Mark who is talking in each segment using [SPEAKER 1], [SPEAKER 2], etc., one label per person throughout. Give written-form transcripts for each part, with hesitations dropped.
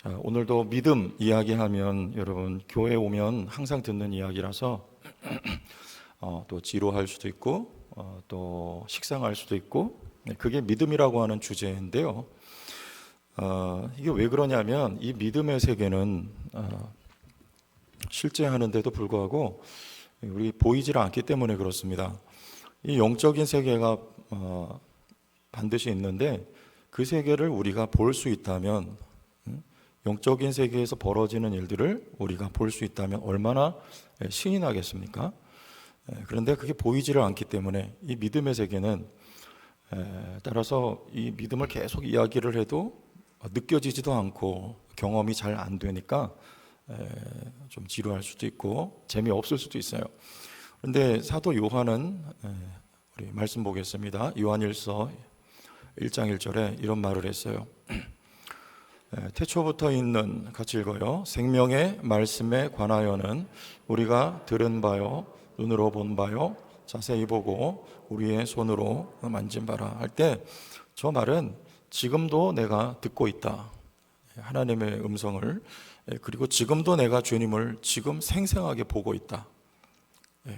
[SPEAKER 1] 자, 오늘도 믿음 이야기하면 여러분 교회 오면 항상 듣는 이야기라서 또 지루할 수도 있고 또 식상할 수도 있고 그게 믿음이라고 하는 주제인데요. 이게 왜 그러냐면 이 믿음의 세계는 실제 하는데도 불구하고 우리 보이질 않기 때문에 그렇습니다. 이 영적인 세계가 반드시 있는데 그 세계를 우리가 볼 수 있다면, 영적인 세계에서 벌어지는 일들을 우리가 볼 수 있다면 얼마나 신이 나겠습니까? 그런데 그게 보이지를 않기 때문에 이 믿음의 세계는 따라서 이 믿음을 계속 이야기를 해도 느껴지지도 않고 경험이 잘 안 되니까 좀 지루할 수도 있고 재미없을 수도 있어요. 그런데 사도 요한은 우리 말씀 보겠습니다. 요한일서 1장 1절에 이런 말을 했어요. 태초부터 있는, 같이 읽어요. 생명의 말씀에 관하여는 우리가 들은 바요, 눈으로 본 바요, 자세히 보고 우리의 손으로 만진 바라 할 때 저 말은 지금도 내가 듣고 있다. 하나님의 음성을. 그리고 지금도 내가 주님을 지금 생생하게 보고 있다.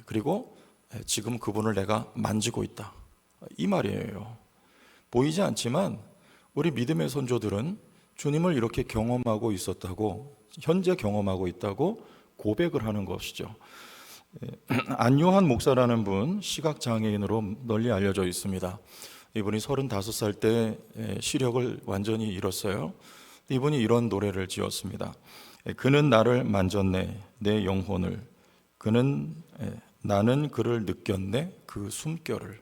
[SPEAKER 1] 그리고 지금 그분을 내가 만지고 있다. 이 말이에요. 보이지 않지만 우리 믿음의 선조들은 주님을 이렇게 경험하고 있었다고, 현재 경험하고 있다고 고백을 하는 것이죠. 안요한 목사라는 분, 시각장애인으로 널리 알려져 있습니다. 이분이 35살 때 시력을 완전히 잃었어요. 이분이 이런 노래를 지었습니다. 그는 나를 만졌네, 내 영혼을. 나는 그를 느꼈네, 그 숨결을.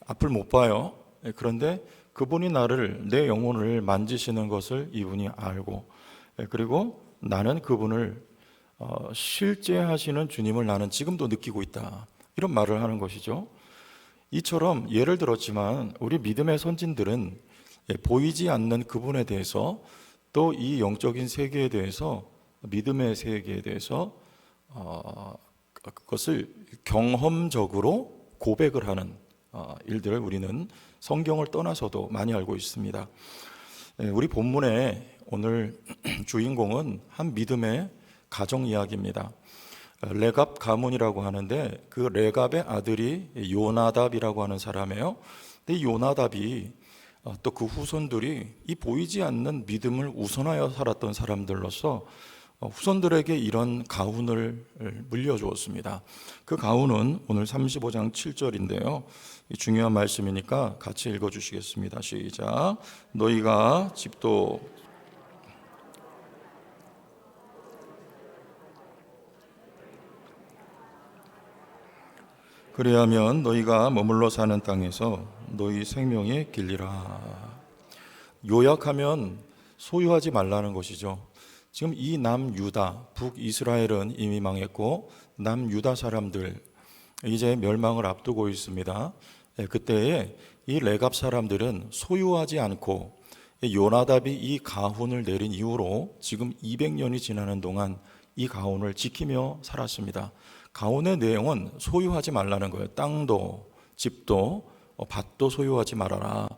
[SPEAKER 1] 앞을 못 봐요. 그런데 그분이 나를, 내 영혼을 만지시는 것을 이분이 알고, 그리고 나는 그분을 실제 하시는 주님을 나는 지금도 느끼고 있다. 이런 말을 하는 것이죠. 이처럼 예를 들었지만 우리 믿음의 선진들은 보이지 않는 그분에 대해서, 또 이 영적인 세계에 대해서, 믿음의 세계에 대해서 그것을 경험적으로 고백을 하는 일들을 우리는 성경을 떠나서도 많이 알고 있습니다. 우리 본문의 오늘 주인공은 한 믿음의 가정 이야기입니다. 레갑 가문이라고 하는데 그 레갑의 아들이 요나답이라고 하는 사람이에요. 근데 이 요나답이 또 그 후손들이 이 보이지 않는 믿음을 우선하여 살았던 사람들로서 후손들에게 이런 가훈을 물려주었습니다. 그 가훈은 오늘 35장 7절인데요. 중요한 말씀이니까 같이 읽어주시겠습니다. 시작. 너희가 집도 그리하면 너희가 머물러 사는 땅에서 너희 생명이 길리라. 요약하면 소유하지 말라는 것이죠. 지금 이 남유다, 북이스라엘은 이미 망했고 남유다 사람들 이제 멸망을 앞두고 있습니다. 그때에 이 레갑 사람들은 소유하지 않고 요나답이 이 가훈을 내린 이후로 지금 200년이 지나는 동안 이 가훈을 지키며 살았습니다. 가훈의 내용은 소유하지 말라는 거예요. 땅도 집도 밭도 소유하지 말아라.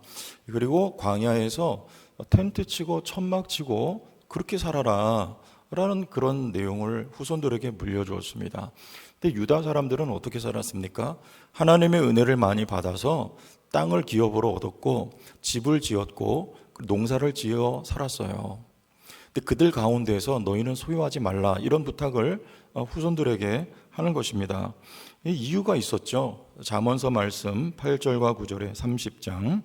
[SPEAKER 1] 그리고 광야에서 텐트 치고 천막 치고 그렇게 살아라 라는 그런 내용을 후손들에게 물려주었습니다. 근데 유다 사람들은 어떻게 살았습니까? 하나님의 은혜를 많이 받아서 땅을 기업으로 얻었고 집을 지었고 농사를 지어 살았어요. 근데 그들 가운데서 너희는 소유하지 말라, 이런 부탁을 후손들에게 하는 것입니다. 이유가 있었죠. 잠언서 말씀 8절과 9절에 30장.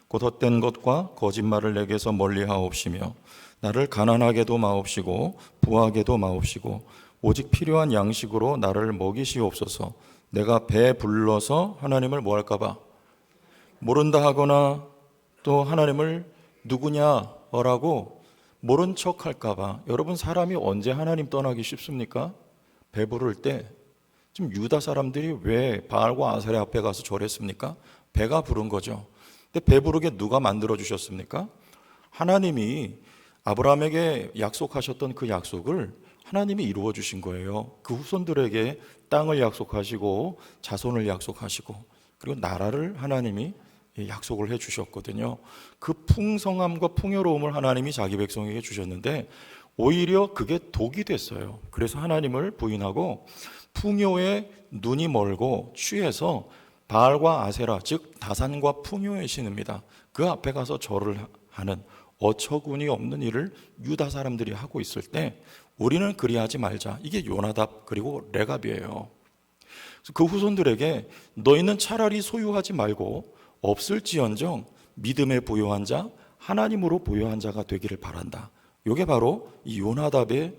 [SPEAKER 1] 곧 헛된 것과 거짓말을 내게서 멀리하옵시며 나를 가난하게도 마옵시고 부하게도 마옵시고 오직 필요한 양식으로 나를 먹이시옵소서. 내가 배 불러서 하나님을 뭐 할까봐 모른다 하거나 또 하나님을 누구냐라고 모른 척 할까봐. 여러분, 사람이 언제 하나님 떠나기 쉽습니까? 배부를 때. 지금 유다 사람들이 왜 바알과 아세라 앞에 가서 절했습니까? 배가 부른 거죠. 근데 배부르게 누가 만들어 주셨습니까? 하나님이 아브라함에게 약속하셨던 그 약속을 하나님이 이루어 주신 거예요. 그 후손들에게 땅을 약속하시고 자손을 약속하시고 그리고 나라를 하나님이 약속을 해 주셨거든요. 그 풍성함과 풍요로움을 하나님이 자기 백성에게 주셨는데 오히려 그게 독이 됐어요. 그래서 하나님을 부인하고 풍요에 눈이 멀고 취해서 바알과 아세라, 즉 다산과 풍요의 신입니다. 그 앞에 가서 절을 하는 어처구니 없는 일을 유다 사람들이 하고 있을 때 우리는 그리하지 말자. 이게 요나답 그리고 레갑이에요. 그 후손들에게 너희는 차라리 소유하지 말고 없을지언정 믿음에 부요한 자, 하나님으로 부요한 자가 되기를 바란다. 이게 바로 이 요나답의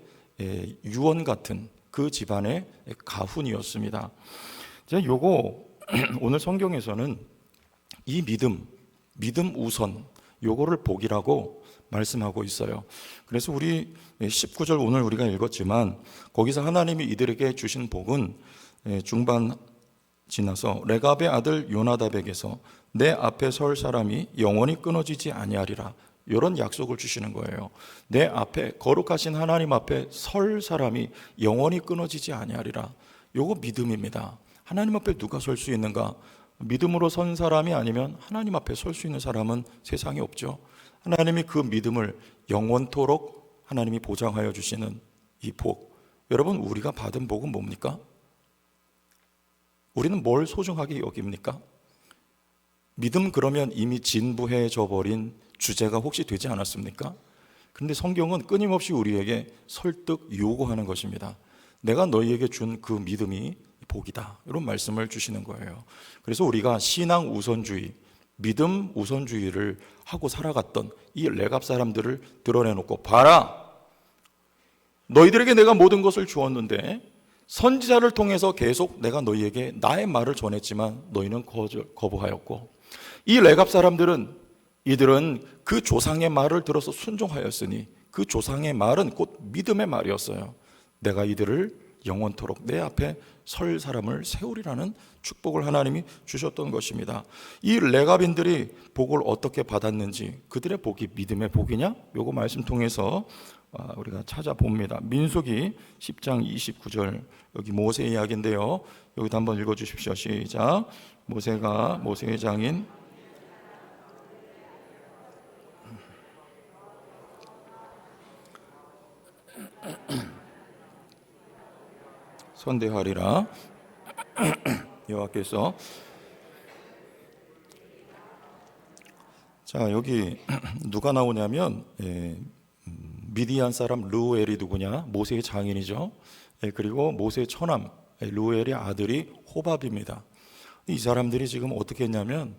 [SPEAKER 1] 유언 같은 그 집안의 가훈이었습니다. 요거 오늘 성경에서는 이 믿음 우선 요거를 복이라고 말씀하고 있어요. 그래서 우리 19절 오늘 우리가 읽었지만 거기서 하나님이 이들에게 주신 복은 중반 지나서 레갑의 아들 요나답에게서 내 앞에 설 사람이 영원히 끊어지지 아니하리라. 이런 약속을 주시는 거예요. 내 앞에 거룩하신 하나님 앞에 설 사람이 영원히 끊어지지 아니하리라. 요거 믿음입니다. 하나님 앞에 누가 설 수 있는가? 믿음으로 선 사람이 아니면 하나님 앞에 설 수 있는 사람은 세상에 없죠. 하나님이 그 믿음을 영원토록 하나님이 보장하여 주시는 이 복. 여러분, 우리가 받은 복은 뭡니까? 우리는 뭘 소중하게 여깁니까? 믿음 그러면 이미 진부해져 버린 주제가 혹시 되지 않았습니까? 그런데 성경은 끊임없이 우리에게 설득 요구하는 것입니다. 내가 너희에게 준 그 믿음이 복이다. 이런 말씀을 주시는 거예요. 그래서 우리가 신앙 우선주의, 믿음 우선주의를 하고 살아갔던 이 레갑 사람들을 드러내놓고 봐라! 너희들에게 내가 모든 것을 주었는데 선지자를 통해서 계속 내가 너희에게 나의 말을 전했지만 너희는 거부하였고 이 레갑 사람들은 이들은 그 조상의 말을 들어서 순종하였으니 그 조상의 말은 곧 믿음의 말이었어요. 내가 이들을 영원토록 내 앞에 설 사람을 세우리라는 축복을 하나님이 주셨던 것입니다. 이 레갑인들이 복을 어떻게 받았는지, 그들의 복이 믿음의 복이냐? 요거 말씀 통해서 우리가 찾아봅니다. 민수기 10장 29절, 여기 모세 이야기인데요. 여기도 한번 읽어주십시오. 시작. 모세의 장인 선대하리라. 여호와께서 자, 여기 누가 나오냐면 미디안 사람 르우엘이 누구냐? 모세의 장인이죠. 그리고 모세의 처남 르우엘의 아들이 호밥입니다. 이 사람들이 지금 어떻게 했냐면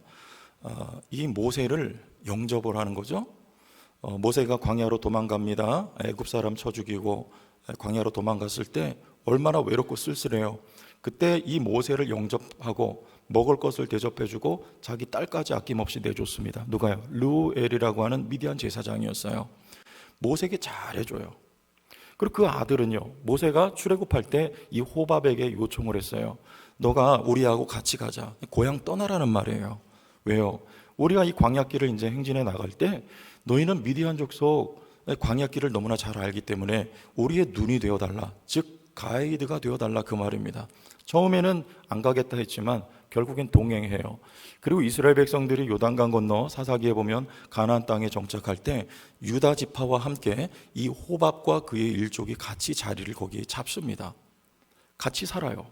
[SPEAKER 1] 이 모세를 영접을 하는 거죠. 모세가 광야로 도망갑니다. 애굽 사람 쳐 죽이고 광야로 도망갔을 때 얼마나 외롭고 쓸쓸해요. 그때 이 모세를 영접하고 먹을 것을 대접해주고 자기 딸까지 아낌없이 내줬습니다. 누가요? 르우엘이라고 하는 미디안 제사장이었어요. 모세에게 잘해줘요. 그리고 그 아들은요, 모세가 출애굽할 때 이 호밥에게 요청을 했어요. 너가 우리하고 같이 가자. 고향 떠나라는 말이에요. 왜요? 우리가 이 광야길을 이제 행진해 나갈 때 너희는 미디안 족속 광야길을 너무나 잘 알기 때문에 우리의 눈이 되어달라. 즉 가이드가 되어달라 그 말입니다. 처음에는 안 가겠다 했지만 결국엔 동행해요. 그리고 이스라엘 백성들이 요단강 건너 사사기에 보면 가나안 땅에 정착할 때 유다 지파와 함께 이 호밥과 그의 일족이 같이 자리를 거기에 잡습니다. 같이 살아요.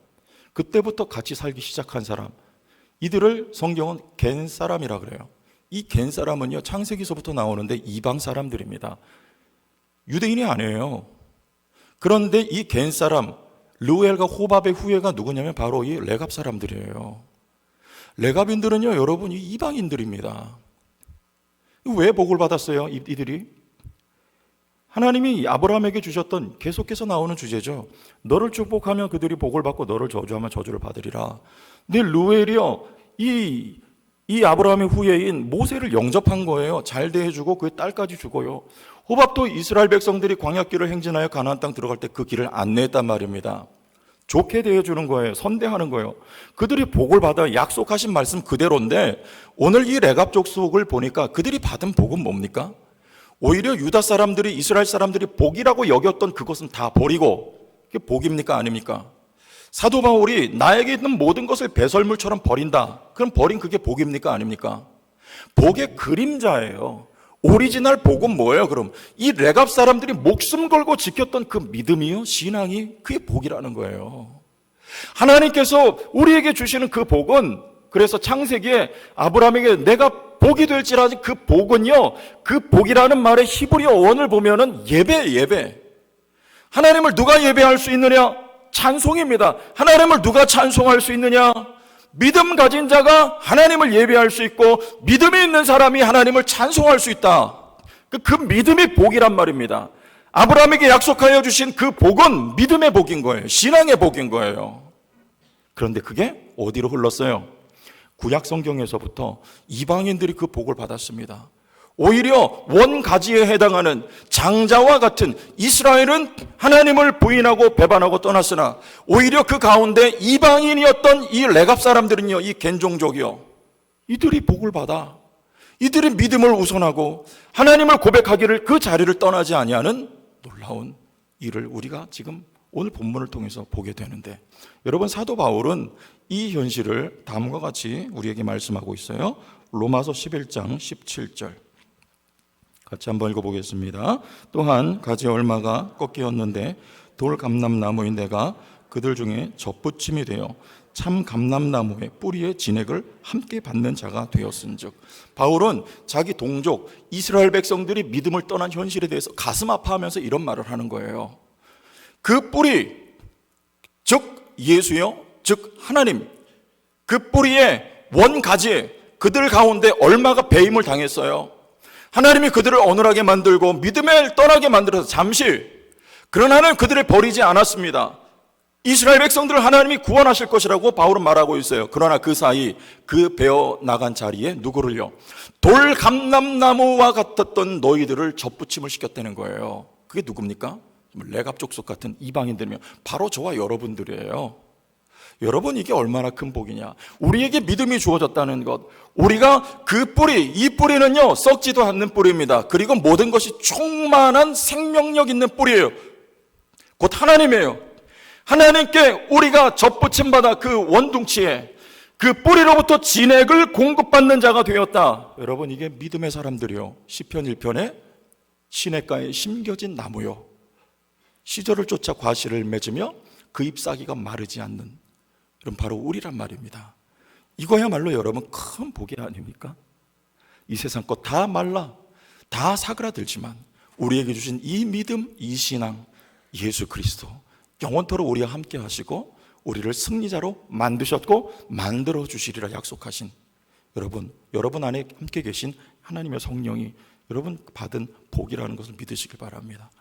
[SPEAKER 1] 그때부터 같이 살기 시작한 사람, 이들을 성경은 겐 사람이라 그래요. 이 겐 사람은요, 창세기서부터 나오는데 이방 사람들입니다. 유대인이 아니에요. 그런데 이 겐 사람 르우엘과 호밥의 후예가 누구냐면 바로 이 레갑 사람들이에요. 레갑인들은요, 여러분, 이 이방인들입니다. 왜 복을 받았어요? 이들이 하나님이 아브라함에게 주셨던 계속해서 나오는 주제죠. 너를 축복하면 그들이 복을 받고 너를 저주하면 저주를 받으리라. 근데 르우엘이요, 이 아브라함의 후예인 모세를 영접한 거예요. 잘 대해주고 그의 딸까지 주고요. 호밥도 이스라엘 백성들이 광야길을 행진하여 가나안 땅 들어갈 때 그 길을 안내했단 말입니다. 좋게 대해주는 거예요. 선대하는 거예요. 그들이 복을 받아 약속하신 말씀 그대로인데 오늘 이 레갑 족속을 보니까 그들이 받은 복은 뭡니까? 오히려 유다 사람들이 이스라엘 사람들이 복이라고 여겼던 그것은 다 버리고, 그게 복입니까 아닙니까? 사도 바울이 나에게 있는 모든 것을 배설물처럼 버린다. 그럼 버린 그게 복입니까 아닙니까? 복의 그림자예요. 오리지널 복은 뭐예요? 그럼 이 레갑 사람들이 목숨 걸고 지켰던 그 믿음이요, 신앙이 그게 복이라는 거예요. 하나님께서 우리에게 주시는 그 복은, 그래서 창세기에 아브라함에게 내가 복이 될지라지, 그 복은요, 그 복이라는 말의 히브리어 원을 보면은 예배. 하나님을 누가 예배할 수 있느냐? 찬송입니다. 하나님을 누가 찬송할 수 있느냐? 믿음 가진 자가 하나님을 예배할 수 있고, 믿음이 있는 사람이 하나님을 찬송할 수 있다. 그 믿음이 복이란 말입니다. 아브라함에게 약속하여 주신 그 복은 믿음의 복인 거예요. 신앙의 복인 거예요. 그런데 그게 어디로 흘렀어요? 구약 성경에서부터 이방인들이 그 복을 받았습니다. 오히려 원가지에 해당하는 장자와 같은 이스라엘은 하나님을 부인하고 배반하고 떠났으나, 오히려 그 가운데 이방인이었던 이 레갑 사람들은요, 이 겐종족이요, 이들이 복을 받아, 이들이 믿음을 우선하고 하나님을 고백하기를 그 자리를 떠나지 아니하는 놀라운 일을 우리가 지금 오늘 본문을 통해서 보게 되는데, 여러분, 사도 바울은 이 현실을 다음과 같이 우리에게 말씀하고 있어요. 로마서 11장 17절 같이 한번 읽어보겠습니다. 또한 가지 얼마가 꺾이었는데 돌 감람나무인 내가 그들 중에 접붙임이 되어 참 감람나무의 뿌리의 진액을 함께 받는 자가 되었은즉. 바울은 자기 동족 이스라엘 백성들이 믿음을 떠난 현실에 대해서 가슴 아파하면서 이런 말을 하는 거예요. 그 뿌리, 즉 예수요, 즉 하나님, 그 뿌리의 원가지에 그들 가운데 얼마가 배임을 당했어요. 하나님이 그들을 어눌하게 만들고 믿음을 떠나게 만들어서 잠시, 그러나는 그들을 버리지 않았습니다. 이스라엘 백성들을 하나님이 구원하실 것이라고 바울은 말하고 있어요. 그러나 그 사이 그 베어 나간 자리에 누구를요? 돌 감람나무와 같았던 너희들을 접붙임을 시켰다는 거예요. 그게 누굽니까? 레갑 족속 같은 이방인들이면 바로 저와 여러분들이에요. 여러분, 이게 얼마나 큰 복이냐. 우리에게 믿음이 주어졌다는 것, 우리가 그 뿌리, 이 뿌리는요 썩지도 않는 뿌리입니다. 그리고 모든 것이 충만한 생명력 있는 뿌리예요. 곧 하나님이에요. 하나님께 우리가 접붙임 받아 그 원둥치에 그 뿌리로부터 진액을 공급받는 자가 되었다. 여러분, 이게 믿음의 사람들이요, 시편 1편에 시냇가에 심겨진 나무요, 시절을 쫓아 과실을 맺으며 그 잎사귀가 마르지 않는, 이런 바로 우리란 말입니다. 이거야말로 여러분 큰 복이 아닙니까? 이 세상 것 다 말라, 다 사그라들지만 우리에게 주신 이 믿음, 이 신앙, 예수 그리스도 영원토록 우리와 함께 하시고 우리를 승리자로 만드셨고 만들어 주시리라 약속하신 여러분 안에 함께 계신 하나님의 성령이 여러분 받은 복이라는 것을 믿으시길 바랍니다.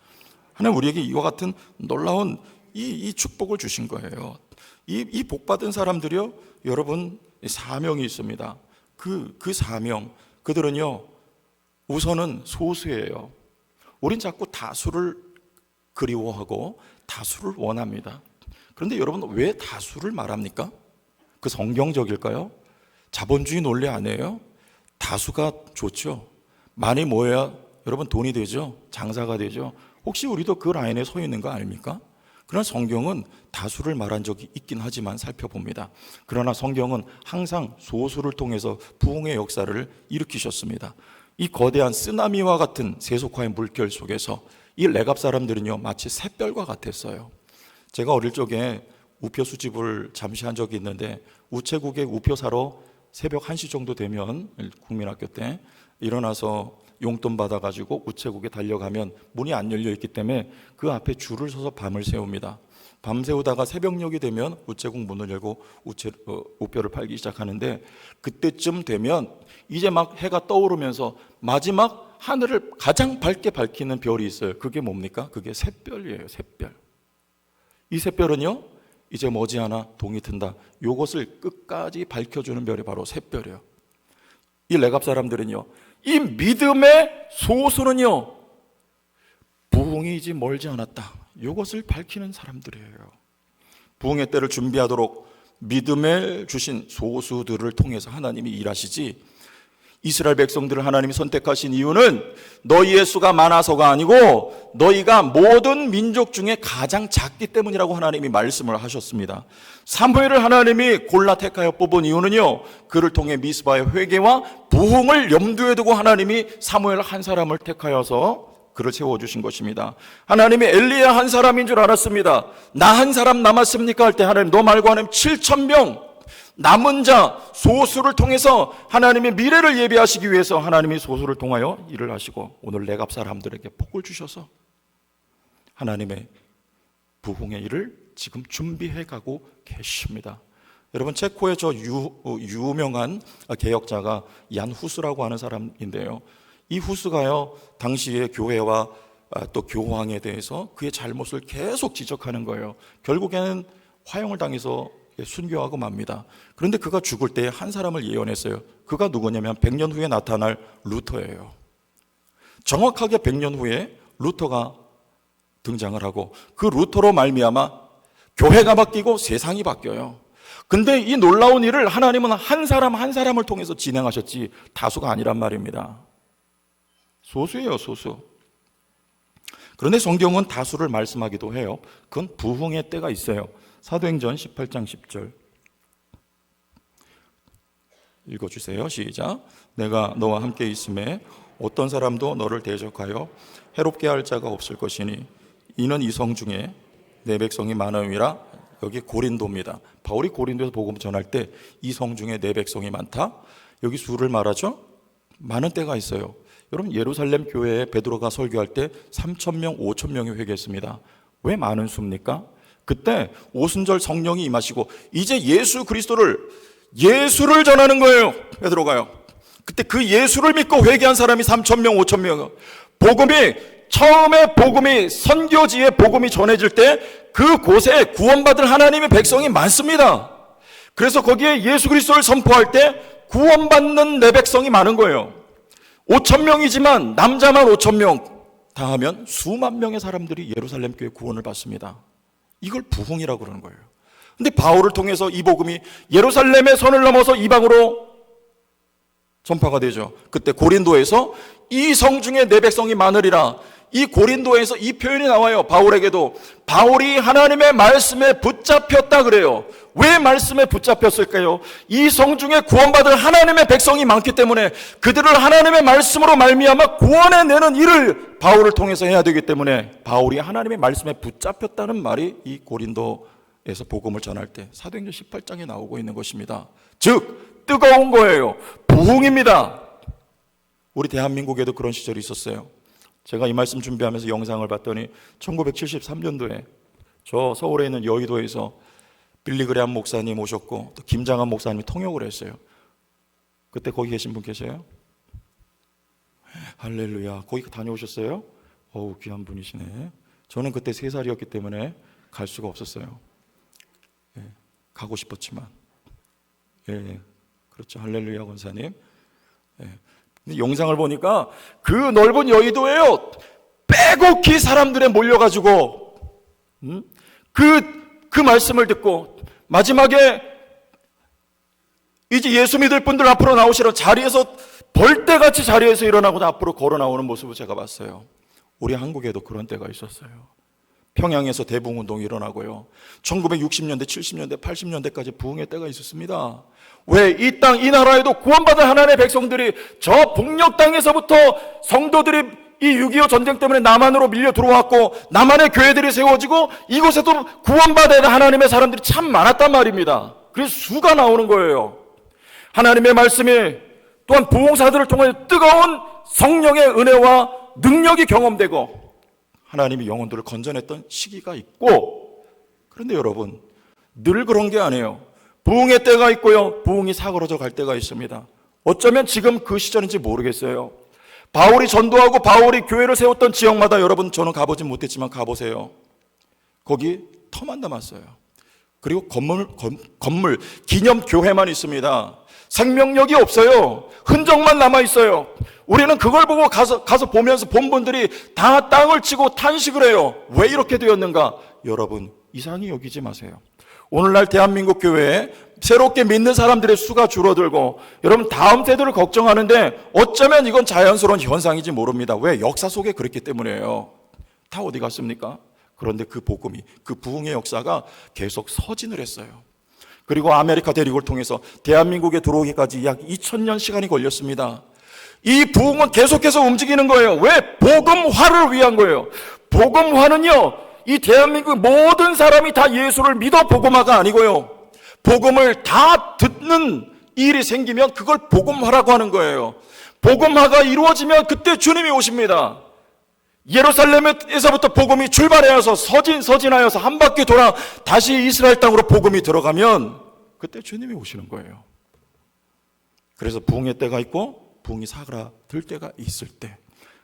[SPEAKER 1] 하나님 우리에게 이와 같은 놀라운 이 축복을 주신 거예요. 이 복 받은 사람들이요, 여러분 사명이 있습니다. 그 사명, 그들은요 우선은 소수예요. 우린 자꾸 다수를 그리워하고 다수를 원합니다. 그런데 여러분, 왜 다수를 말합니까? 그 성경적일까요? 자본주의 논리 아니에요? 다수가 좋죠. 많이 모여야 여러분 돈이 되죠. 장사가 되죠. 혹시 우리도 그 라인에 서 있는 거 아닙니까? 그러나 성경은 다수를 말한 적이 있긴 하지만 살펴봅니다. 그러나 성경은 항상 소수를 통해서 부흥의 역사를 일으키셨습니다. 이 거대한 쓰나미와 같은 세속화의 물결 속에서 이 레갑 사람들은요 마치 샛별과 같았어요. 제가 어릴 적에 우표 수집을 잠시 한 적이 있는데, 우체국에 우표 사러 새벽 1시 정도 되면 국민학교 때 일어나서 용돈 받아가지고 우체국에 달려가면 문이 안 열려 있기 때문에 그 앞에 줄을 서서 밤을 새웁니다. 밤 새우다가 새벽녘이 되면 우체국 문을 열고 우표를 팔기 시작하는데, 그때쯤 되면 이제 막 해가 떠오르면서 마지막 하늘을 가장 밝게 밝히는 별이 있어요. 그게 뭡니까? 그게 샛별이에요. 샛별. 이 샛별은요 이제 머지않아 동이 튼다, 이것을 끝까지 밝혀주는 별이 바로 샛별이에요. 이 레갑 사람들은요, 이 믿음의 소수는요 부흥이 이제 멀지 않았다, 이것을 밝히는 사람들이에요. 부흥의 때를 준비하도록 믿음을 주신 소수들을 통해서 하나님이 일하시지, 이스라엘 백성들을 하나님이 선택하신 이유는 너희의 수가 많아서가 아니고 너희가 모든 민족 중에 가장 작기 때문이라고 하나님이 말씀을 하셨습니다. 사무엘을 하나님이 골라 택하여 뽑은 이유는요, 그를 통해 미스바의 회개와 부흥을 염두에 두고 하나님이 사무엘 한 사람을 택하여서 그를 세워주신 것입니다. 하나님이 엘리야 한 사람인 줄 알았습니다. 나 한 사람 남았습니까? 할 때 하나님, 너 말고 하나님 7,000명 남은 자 소수를 통해서 하나님의 미래를 예비하시기 위해서 하나님이 소수를 통하여 일을 하시고 오늘 내갑 사람들에게 복을 주셔서 하나님의 부흥의 일을 지금 준비해 가고 계십니다. 여러분, 체코의 저 유명한 개혁자가 얀 후스라고 하는 사람인데요, 이 후스가요 당시의 교회와 또 교황에 대해서 그의 잘못을 계속 지적하는 거예요. 결국에는 화형을 당해서 순교하고 맙니다. 그런데 그가 죽을 때 한 사람을 예언했어요. 그가 누구냐면 100년 후에 나타날 루터예요. 정확하게 100년 후에 루터가 등장을 하고 그 루터로 말미암아 교회가 바뀌고 세상이 바뀌어요. 근데 이 놀라운 일을 하나님은 한 사람 한 사람을 통해서 진행하셨지 다수가 아니란 말입니다. 소수예요, 소수. 그런데 성경은 다수를 말씀하기도 해요. 그건 부흥의 때가 있어요. 사도행전 18장 10절 읽어주세요. 시작. 내가 너와 함께 있음에 어떤 사람도 너를 대적하여 해롭게 할 자가 없을 것이니 이는 이 성 중에 내 백성이 많음이라. 여기 고린도입니다. 바울이 고린도에서 복음을 전할 때 이 성 중에 내 백성이 많다. 여기 수를 말하죠. 많은 때가 있어요. 여러분, 예루살렘 교회에 베드로가 설교할 때 3,000명, 5,000명이 회개했습니다. 왜 많은 수입니까? 그때 오순절 성령이 임하시고 이제 예수 그리스도를 예수를 전하는 거예요. 베드로가요. 그때 그 예수를 믿고 회개한 사람이 3,000명, 5,000명. 처음에 복음이 선교지에 복음이 전해질 때 그곳에 구원받을 하나님의 백성이 많습니다. 그래서 거기에 예수 그리스도를 선포할 때 구원받는 내 백성이 많은 거예요. 5,000명이지만 남자만 5,000명 다 하면 수만 명의 사람들이 예루살렘 교회 구원을 받습니다. 이걸 부흥이라고 그러는 거예요. 근데 바울을 통해서 이 복음이 예루살렘의 선을 넘어서 이방으로 전파가 되죠. 그때 고린도에서 이 성 중에 내 백성이 많으리라. 이 고린도에서 이 표현이 나와요. 바울에게도 바울이 하나님의 말씀에 붙잡혔다 그래요. 왜 말씀에 붙잡혔을까요? 이 성 중에 구원받을 하나님의 백성이 많기 때문에 그들을 하나님의 말씀으로 말미암아 구원해내는 일을 바울을 통해서 해야 되기 때문에 바울이 하나님의 말씀에 붙잡혔다는 말이 이 고린도에서 복음을 전할 때 사도행전 18장에 나오고 있는 것입니다. 즉 뜨거운 거예요. 부흥입니다. 우리 대한민국에도 그런 시절이 있었어요. 제가 이 말씀 준비하면서 영상을 봤더니 1973년도에 저 서울에 있는 여의도에서 빌리그레암 목사님 오셨고 또 김장한 목사님이 통역을 했어요. 그때 거기 계신 분 계세요? 할렐루야. 거기 다녀오셨어요? 어우, 귀한 분이시네. 저는 그때 3살이었기 때문에 갈 수가 없었어요. 예, 가고 싶었지만. 예, 그렇죠. 할렐루야 권사님. 예. 근데 영상을 보니까 그 넓은 여의도에요, 빼곡히 사람들에 몰려가지고 그 말씀을 듣고 마지막에 이제 예수 믿을 분들 앞으로 나오시라 자리에서 벌떼같이 자리에서 일어나고 앞으로 걸어 나오는 모습을 제가 봤어요. 우리 한국에도 그런 때가 있었어요. 평양에서 대부흥운동이 일어나고요. 1960년대, 70년대, 80년대까지 부흥의 때가 있었습니다. 왜? 이 땅, 이 나라에도 구원받은 하나님의 백성들이 저 북녘 땅에서부터 성도들이 이 6.25 전쟁 때문에 남한으로 밀려 들어왔고 남한의 교회들이 세워지고 이곳에도 구원받은 하나님의 사람들이 참 많았단 말입니다. 그래서 수가 나오는 거예요. 하나님의 말씀이 또한 부흥사들을 통해 뜨거운 성령의 은혜와 능력이 경험되고 하나님이 영혼들을 건져냈던 시기가 있고, 그런데 여러분 늘 그런 게 아니에요. 부흥의 때가 있고요, 부흥이 사그러져 갈 때가 있습니다. 어쩌면 지금 그 시절인지 모르겠어요. 바울이 전도하고 바울이 교회를 세웠던 지역마다 여러분 저는 가보진 못했지만 가보세요. 거기 터만 남았어요. 그리고 건물 기념교회만 있습니다. 생명력이 없어요. 흔적만 남아있어요. 우리는 그걸 보고 가서 보면서 본 분들이 다 땅을 치고 탄식을 해요. 왜 이렇게 되었는가? 여러분 이상히 여기지 마세요. 오늘날 대한민국 교회에 새롭게 믿는 사람들의 수가 줄어들고, 여러분 다음 세대를 걱정하는데 어쩌면 이건 자연스러운 현상인지 모릅니다. 왜? 역사 속에 그랬기 때문이에요. 다 어디 갔습니까? 그런데 그 복음이, 그 부흥의 역사가 계속 서진을 했어요. 그리고 아메리카 대륙을 통해서 대한민국에 들어오기까지 약 2000년 시간이 걸렸습니다. 이 부흥은 계속해서 움직이는 거예요. 왜? 복음화를 위한 거예요. 복음화는요, 이 대한민국 모든 사람이 다 예수를 믿어 복음화가 아니고요, 복음을 다 듣는 일이 생기면 그걸 복음화라고 하는 거예요. 복음화가 이루어지면 그때 주님이 오십니다. 예루살렘에서부터 복음이 출발하여서 서진하여서 한 바퀴 돌아 다시 이스라엘 땅으로 복음이 들어가면 그때 주님이 오시는 거예요. 그래서 부흥의 때가 있고 부흥이 사그라들 때가 있을 때,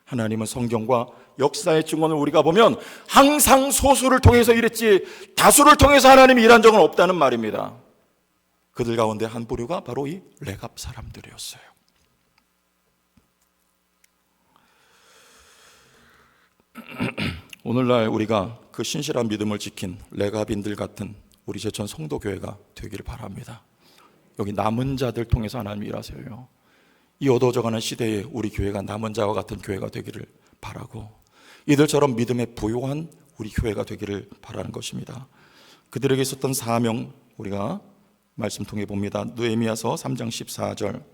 [SPEAKER 1] 하나님은 성경과 역사의 증언을 우리가 보면 항상 소수를 통해서 일했지 다수를 통해서 하나님이 일한 적은 없다는 말입니다. 그들 가운데 한 부류가 바로 이 레갑 사람들이었어요. 오늘날 우리가 그 신실한 믿음을 지킨 레갑인들 같은 우리 제천 성도교회가 되기를 바랍니다. 여기 남은 자들 통해서 하나님이 일하세요. 이 어두워져가는 시대에 우리 교회가 남은 자와 같은 교회가 되기를 바라고, 이들처럼 믿음에 부요한 우리 교회가 되기를 바라는 것입니다. 그들에게 있었던 사명, 우리가 말씀 통해 봅니다. 느헤미야서 3장 14절,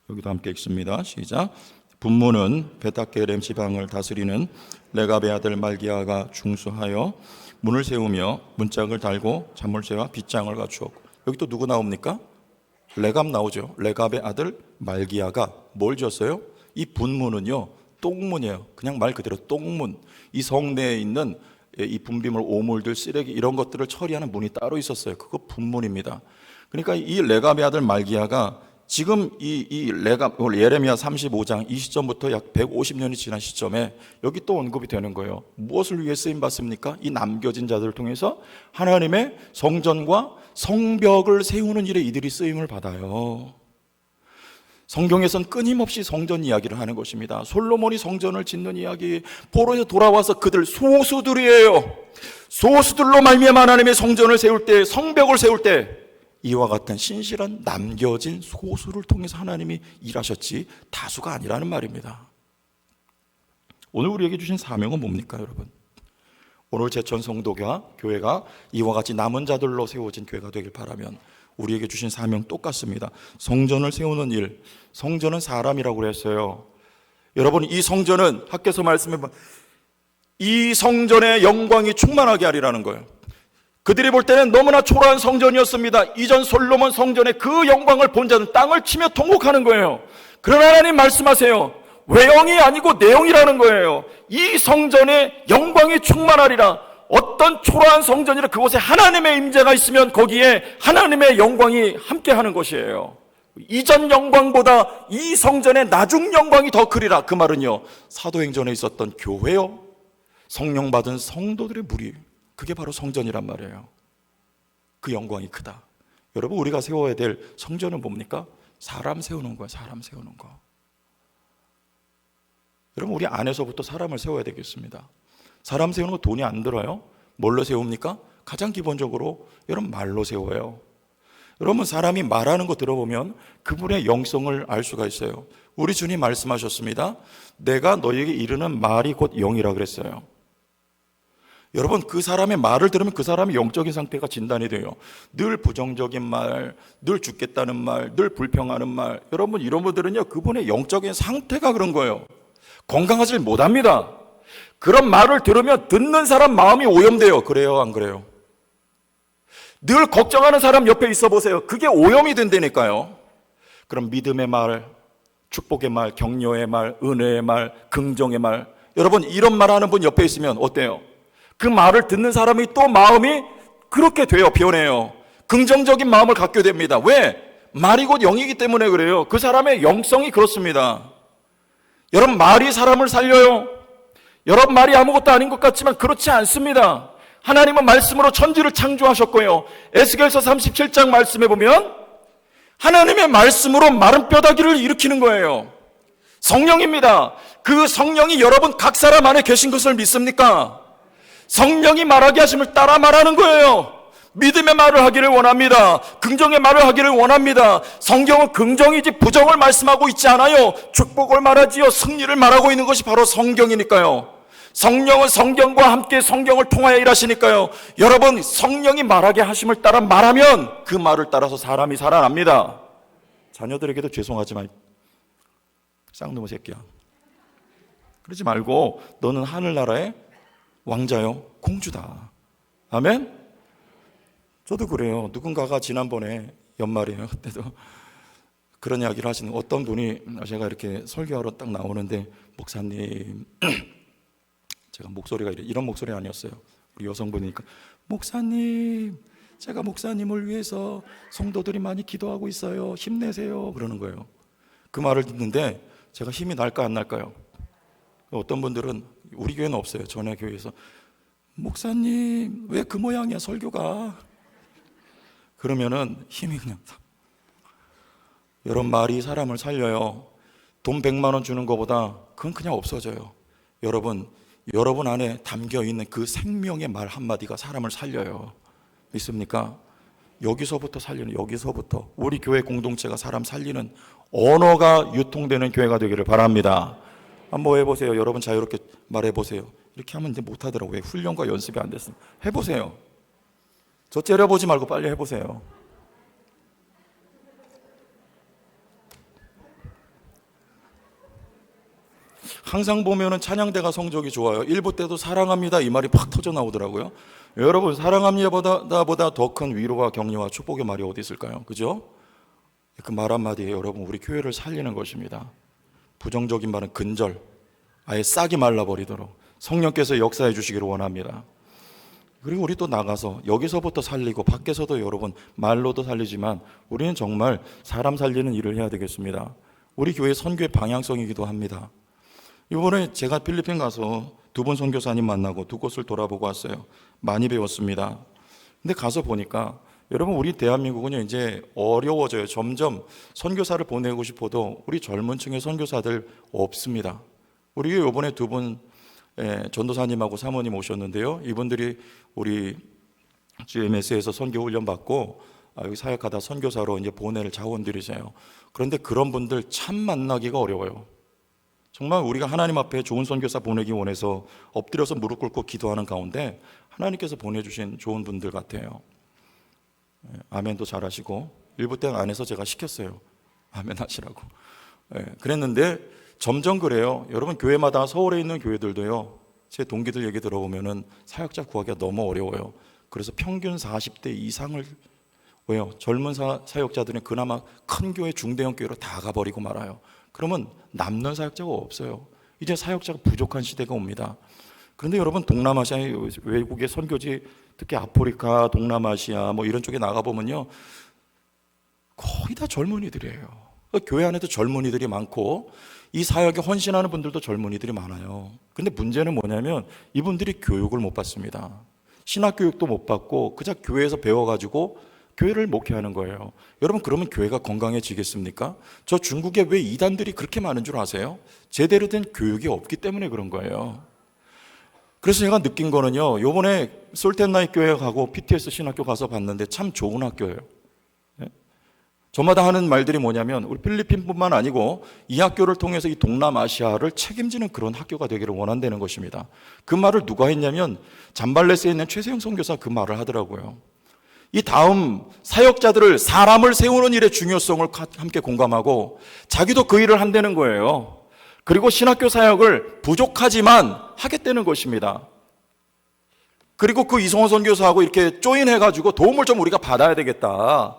[SPEAKER 1] 여기도 함께 읽습니다. 시작. 분문은 베타게렘 지방을 다스리는 레갑의 아들 말기야가 중수하여 문을 세우며 문짝을 달고 자물쇠와 빗장을 갖추었고, 여기 또 누구 나옵니까? 레갑 나오죠. 레갑의 아들 말기야가 뭘 지었어요? 이 분문은요, 똥문이에요. 그냥 말 그대로 똥문. 이 성내에 있는 이 분비물, 오물들, 쓰레기 이런 것들을 처리하는 문이 따로 있었어요. 그거 분문입니다. 그러니까 이 레갑의 아들 말기야가 지금 이 레갑, 예레미야 35장 이 시점부터 약 150년이 지난 시점에 여기 또 언급이 되는 거예요. 무엇을 위해 쓰임 받습니까? 이 남겨진 자들을 통해서 하나님의 성전과 성벽을 세우는 일에 이들이 쓰임을 받아요. 성경에선 끊임없이 성전 이야기를 하는 것입니다. 솔로몬이 성전을 짓는 이야기, 포로에서 돌아와서 그들 소수들이에요. 소수들로 말미암아 하나님의 성전을 세울 때, 성벽을 세울 때 이와 같은 신실한 남겨진 소수를 통해서 하나님이 일하셨지 다수가 아니라는 말입니다. 오늘 우리에게 주신 사명은 뭡니까, 여러분? 오늘 제천 성도교회가 이와 같이 남은 자들로 세워진 교회가 되길 바라면 우리에게 주신 사명 똑같습니다. 성전을 세우는 일, 성전은 사람이라고 그랬어요. 여러분, 이 성전은 학교에서 말씀해본 이 성전의 영광이 충만하게 하리라는 거예요. 그들이 볼 때는 너무나 초라한 성전이었습니다. 이전 솔로몬 성전의 그 영광을 본 자는 땅을 치며 통곡하는 거예요. 그러나 하나님 말씀하세요. 외형이 아니고 내용이라는 거예요. 이 성전의 영광이 충만하리라. 어떤 초라한 성전이라 그곳에 하나님의 임재가 있으면 거기에 하나님의 영광이 함께하는 것이에요. 이전 영광보다 이 성전의 나중 영광이 더 크리라. 그 말은요, 사도행전에 있었던 교회요, 성령 받은 성도들의 무리, 그게 바로 성전이란 말이에요. 그 영광이 크다. 여러분, 우리가 세워야 될 성전은 뭡니까? 사람 세우는 거예요. 사람 세우는 거. 여러분, 우리 안에서부터 사람을 세워야 되겠습니다. 사람 세우는 거 돈이 안 들어요. 뭘로 세웁니까? 가장 기본적으로 여러분 말로 세워요. 여러분, 사람이 말하는 거 들어보면 그분의 영성을 알 수가 있어요. 우리 주님 말씀하셨습니다. 내가 너희에게 이르는 말이 곧 영이라 그랬어요. 여러분, 그 사람의 말을 들으면 그 사람의 영적인 상태가 진단이 돼요. 늘 부정적인 말, 늘 죽겠다는 말, 늘 불평하는 말, 여러분 이런 분들은요, 그분의 영적인 상태가 그런 거예요. 건강하지 못합니다. 그런 말을 들으면 듣는 사람 마음이 오염돼요. 그래요, 안 그래요? 늘 걱정하는 사람 옆에 있어 보세요. 그게 오염이 된다니까요. 그럼 믿음의 말, 축복의 말, 격려의 말, 은혜의 말, 긍정의 말, 여러분 이런 말하는 분 옆에 있으면 어때요? 그 말을 듣는 사람이 또 마음이 그렇게 돼요. 변해요. 긍정적인 마음을 갖게 됩니다. 왜? 말이 곧 영이기 때문에 그래요. 그 사람의 영성이 그렇습니다. 여러분, 말이 사람을 살려요. 여러분, 말이 아무것도 아닌 것 같지만 그렇지 않습니다. 하나님은 말씀으로 천지를 창조하셨고요, 에스겔서 37장 말씀해 보면 하나님의 말씀으로 마른 뼈다귀를 일으키는 거예요. 성령입니다. 그 성령이 여러분 각 사람 안에 계신 것을 믿습니까? 성령이 말하게 하심을 따라 말하는 거예요. 믿음의 말을 하기를 원합니다. 긍정의 말을 하기를 원합니다. 성경은 긍정이지 부정을 말씀하고 있지 않아요. 축복을 말하지요. 승리를 말하고 있는 것이 바로 성경이니까요. 성령은 성경과 함께 성경을 통하여 일하시니까요. 여러분, 성령이 말하게 하심을 따라 말하면 그 말을 따라서 사람이 살아납니다. 자녀들에게도 죄송하지만 쌍놈의 새끼야, 그러지 말고 너는 하늘나라의 왕자요 공주다. 아멘. 저도 그래요. 누군가가 지난번에 연말이에요. 그때도 그런 이야기를 하시는 어떤 분이, 제가 이렇게 설교하러 딱 나오는데, 목사님, 제가 목소리가 이런 목소리 아니었어요. 우리 여성분이니까, 목사님, 제가 목사님을 위해서 성도들이 많이 기도하고 있어요. 힘내세요. 그러는 거예요. 그 말을 듣는데 제가 힘이 날까 안 날까요? 어떤 분들은, 우리 교회는 없어요. 전에 교회에서, 목사님 왜 그 모양이야 설교가? 그러면은 힘이 그냥, 여러분, 말이 사람을 살려요. 돈 100만 원 주는 것보다 그건 그냥 없어져요. 여러분 안에 담겨 있는 그 생명의 말 한마디가 사람을 살려요. 믿습니까? 여기서부터 살리는, 여기서부터 우리 교회 공동체가 사람 살리는 언어가 유통되는 교회가 되기를 바랍니다. 한번 해보세요. 여러분 자유롭게 말해보세요. 이렇게 하면 이제 못하더라고요. 왜? 훈련과 연습이 안 됐어요. 해보세요. 저 째려보지 말고 빨리 해보세요. 항상 보면은 찬양대가 성적이 좋아요. 1부 때도 사랑합니다 이 말이 팍 터져 나오더라고요. 여러분, 사랑합니다보다 더 큰 위로와 격려와 축복의 말이 어디 있을까요? 그죠? 그 말 한마디에 여러분, 우리 교회를 살리는 것입니다. 부정적인 말은 근절, 아예 싹이 말라버리도록 성령께서 역사해 주시기를 원합니다. 그리고 우리 또 나가서 여기서부터 살리고 밖에서도 여러분 말로도 살리지만 우리는 정말 사람 살리는 일을 해야 되겠습니다. 우리 교회 선교의 방향성이기도 합니다. 이번에 제가 필리핀 가서 두 분 선교사님 만나고 두 곳을 돌아보고 왔어요. 많이 배웠습니다. 근데 가서 보니까 여러분, 우리 대한민국은요 이제 어려워져요. 점점 선교사를 보내고 싶어도 우리 젊은 층의 선교사들 없습니다. 우리 이번에 두 분 전도사님하고 사모님 오셨는데요. 이분들이 우리 GMS에서 선교 훈련 받고 여기 사역하다 선교사로 이제 보낼 자원들이세요. 그런데 그런 분들 참 만나기가 어려워요. 정말 우리가 하나님 앞에 좋은 선교사 보내기 원해서 엎드려서 무릎 꿇고 기도하는 가운데 하나님께서 보내주신 좋은 분들 같아요. 아멘도 잘하시고, 일부 때 안에서 제가 시켰어요. 아멘 하시라고. 그랬는데 점점 그래요. 여러분, 교회마다 서울에 있는 교회들도요, 제 동기들 얘기 들어보면은 사역자 구하기가 너무 어려워요. 그래서 평균 40대 이상을, 왜요? 젊은 사역자들은 그나마 큰 교회, 중대형 교회로 다 가버리고 말아요. 그러면 남는 사역자가 없어요. 이제 사역자가 부족한 시대가 옵니다. 그런데 여러분, 동남아시아 외국의 선교지, 특히 아프리카, 동남아시아 뭐 이런 쪽에 나가보면요, 거의 다 젊은이들이에요. 교회 안에도 젊은이들이 많고 이 사역에 헌신하는 분들도 젊은이들이 많아요. 근데 문제는 뭐냐면 이분들이 교육을 못 받습니다. 신학교육도 못 받고 그저 교회에서 배워가지고 교회를 목회하는 거예요. 여러분, 그러면 교회가 건강해지겠습니까? 저 중국에 왜 이단들이 그렇게 많은 줄 아세요? 제대로 된 교육이 없기 때문에 그런 거예요. 그래서 제가 느낀 거는요, 요번에 솔텐나이 교회 가고 PTS 신학교 가서 봤는데 참 좋은 학교예요. 저마다 하는 말들이 뭐냐면 우리 필리핀뿐만 아니고 이 학교를 통해서 이 동남아시아를 책임지는 그런 학교가 되기를 원한다는 것입니다. 그 말을 누가 했냐면 잠발레스에 있는 최세영 선교사 그 말을 하더라고요. 이 다음 사역자들을, 사람을 세우는 일의 중요성을 함께 공감하고 자기도 그 일을 한다는 거예요. 그리고 신학교 사역을 부족하지만 하겠다는 것입니다. 그리고 그 이성호 선교사하고 이렇게 조인해가지고 도움을 좀 우리가 받아야 되겠다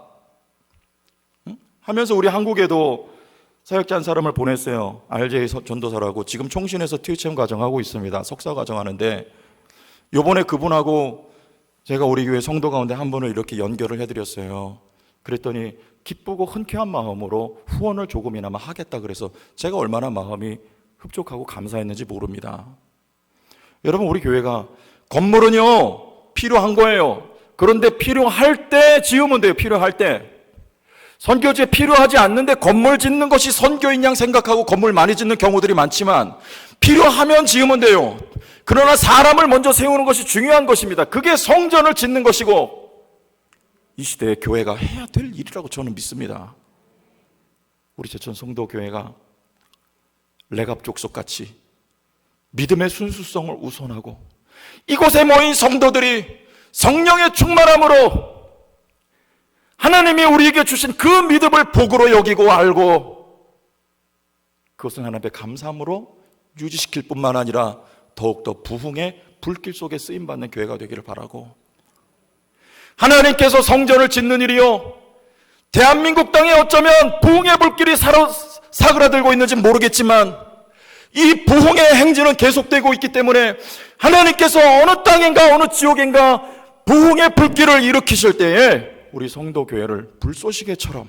[SPEAKER 1] 하면서 우리 한국에도 사역자 한 사람을 보냈어요. RJ 전도사라고. 지금 총신에서 THM 과정하고 있습니다. 석사 과정하는데 요번에 그분하고 제가 우리 교회 성도 가운데 한 분을 이렇게 연결을 해드렸어요. 그랬더니 기쁘고 흔쾌한 마음으로 후원을 조금이나마 하겠다 그래서 제가 얼마나 마음이 흡족하고 감사했는지 모릅니다. 여러분, 우리 교회가 건물은요 필요한 거예요. 그런데 필요할 때 지으면 돼요. 필요할 때. 선교지에 필요하지 않는데 건물 짓는 것이 선교인 양 생각하고 건물 많이 짓는 경우들이 많지만 필요하면 지으면 돼요. 그러나 사람을 먼저 세우는 것이 중요한 것입니다. 그게 성전을 짓는 것이고 이 시대의 교회가 해야 될 일이라고 저는 믿습니다. 우리 제천 성도교회가 레갑족속같이 믿음의 순수성을 우선하고 이곳에 모인 성도들이 성령의 충만함으로 하나님이 우리에게 주신 그 믿음을 복으로 여기고 알고 그것은 하나님의 감사함으로 유지시킬 뿐만 아니라 더욱더 부흥의 불길 속에 쓰임받는 교회가 되기를 바라고, 하나님께서 성전을 짓는 일이요, 대한민국 땅에 어쩌면 부흥의 불길이 사그라들고 있는지 모르겠지만 이 부흥의 행진은 계속되고 있기 때문에 하나님께서 어느 땅인가 어느 지역인가 부흥의 불길을 일으키실 때에 우리 성도교회를 불쏘시개처럼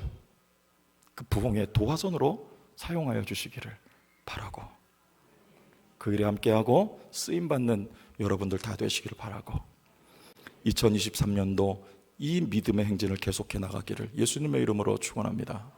[SPEAKER 1] 그 부흥의 도화선으로 사용하여 주시기를 바라고, 그 일에 함께하고 쓰임받는 여러분들 다 되시기를 바라고, 2023년도 이 믿음의 행진을 계속해 나가기를 예수님의 이름으로 축원합니다.